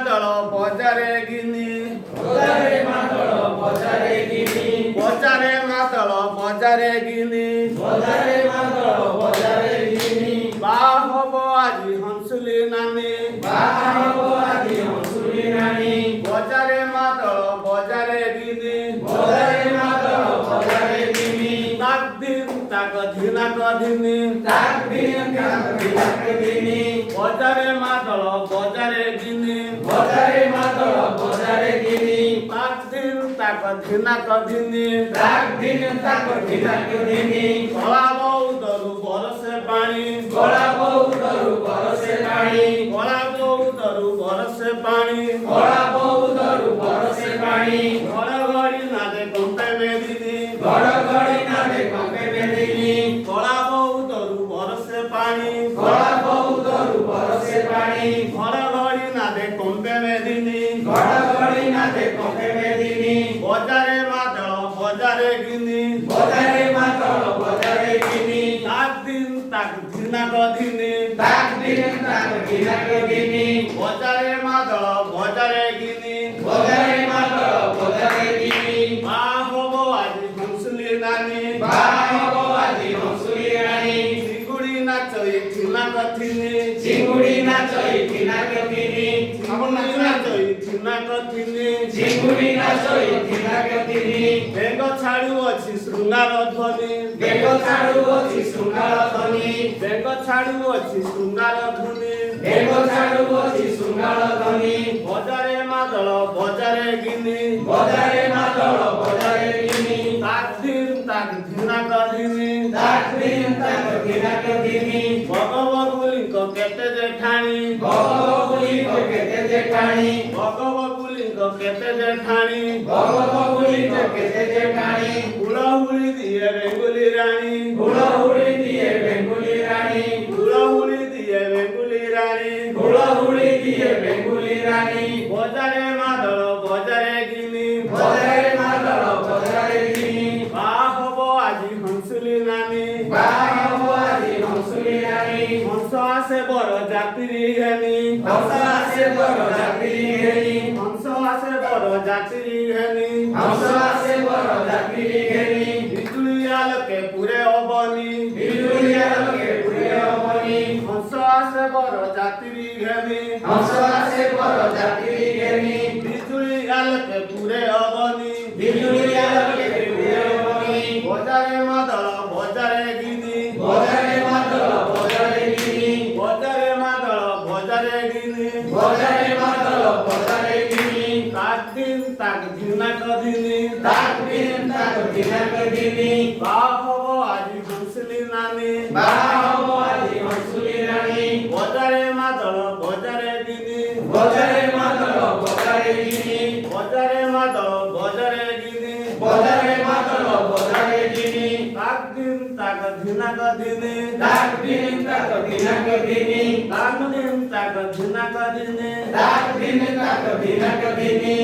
ମାଦଳ ବଜାରେ ଗିନି ବଜାରେ ମାଦଳ ବଜାରେ ଗିନି ବଜାରେ ମାଦଳ ବଜାରେ ଗିନି ବଜାରେ ମାଦଳ ବଜାରେ ଗିନି ବାହା ହବ ଆଜି ହଂସୁଲି ନାନୀ ବାହା ହବ ଆଜି ହଂସୁଲି ନାନୀ ବଜାରେ ମାଦଳ ବଜାରେ ଗିନି ବଜାରେ ମାଦଳ ବଜାରେ ଗିନି তাক দিন তাক ধিনাক ধিনি তাক দিন তাক দিনাক দিনি বজারে মাদল বজারে গিনি বজারে মাদল বজারে গিনি তাক দিন তাক ধিনাক ধিনি তাক দিন তাক দিনাক দিনি গলা বৌদরু বরসে পানি গলা বৌদরু বরসে পানি গলা বৌদরু বরসে পানি গলা বৌদরু বরসে পানি ঘরে ঘড়ি নাদে কম্পে বেদিনি ঘড় ঘড়ি নাদে কম্পে বেদিনি গলা বৌদরু বরসে পানি গলা বৌদরু বরসে পানি ঘরে ঘড়ি নাদে কম্পে বেদিনি ঘড় ঘড়ি নাদে কম্পে বেদিনি বজারে মাদল বজারে গিনি বজারে মাদল বজারে গিনি তাক দিন তাক ধিনাক ধিনি তাক দিন তাক দিনাক দিনি বজারে মাদল বজারে গিনি বজারে মাদল বজারে গিনি মা হব আজি হংসুলি নানি বাহা হব আজি হংসুলি রানী চিগুড়ি নাচই ধিনাক ধিনি চিঙ্গুড়ি নাচই দিনাক দিনি চিগুড়ি নাচই ধিনাক ধিনি চিঙ্গুড়ি নাচই দিনাক দিনি বেঙ্গ ছাড়ু অছি শৃঙ্গার ধ্বনি বেগ ছাড়ু অছি শৃঙ্গার ধ্বনি বেঙ্গ ছাড়ু অছি শৃঙ্গার ধ্বনি বেগ ছাড়ু অছি শৃঙ্গার ধ্বনি বজারে মাদল বজারে গিনি বজারে মাদল বজারে গিনি তাক দিন তাক ধিনাক ধিনি তাক দিন তাক দিনাক দিনি ভগবগুলিঙ্ক কেতে জেঠানি ভগবগুলিক কেতে জেঠানি ভগবগুলিঙ্ক কেতে জেঠানি ভগবগুলিক কেতে জেঠানি হুড়হুড়ি দিয়ে বেঙ্গুলি রানী হুড়হুড়ি দিয়ে বেঙ্গুলি রানী হুড়হুড়ি দিয়ে বেঙ্গুলি রানী হুড়হুড়ি দিয়ে বেঙ্গুলি রানী বজারে মাদল বজারে গিনি বজারে মাদল বজারে গিনি বা হব আজি হংসুলি নানি বাহা হব আজি হংসুলি রানী হংস আসে বড় যাত্রী ঘেনি হংস আসে বড় যাত্রী ঘেনি হংস আসে বড় যাত্রী ঘেনি হংস আসে বড় যাত্রী ঘেনি বিজুলি আলোকে পুরে অবনি বিজুলি আলোকে পুরে অবনি হংস আসে বড় যাত্রী ঘেনি হংস আসে বড় যাত্রী ঘেনি বিজুলি আলোকে পুরে অবনি বিজুলি আলোকে পুরে অবনি বজারে মাদল বজারে গিনি বজারে মাদল বজারে গিনি বজারে মাদল বজারে গিনি বজারে মাদল বজারে গিনি তাক দিন তাক ধিনাক ধিনি তাক দিন তাক দিনাক দিনি বা হব আজি হংসুলি নানি বাহা হব আজি হংসুলি রানী বজারে মাদল বজারে গিনি বজারে মাদল বজারে গিনি বজারে মাদল বজারে গিনি বজারে মাদল বজারে গিনি তাক দিন তাক ধিনাক ধিনি তাক দিন তাক দিনাক দিনি তাক দিন তাক ধিনাক ধিনি তাক দিন তাক দিনাক দিনি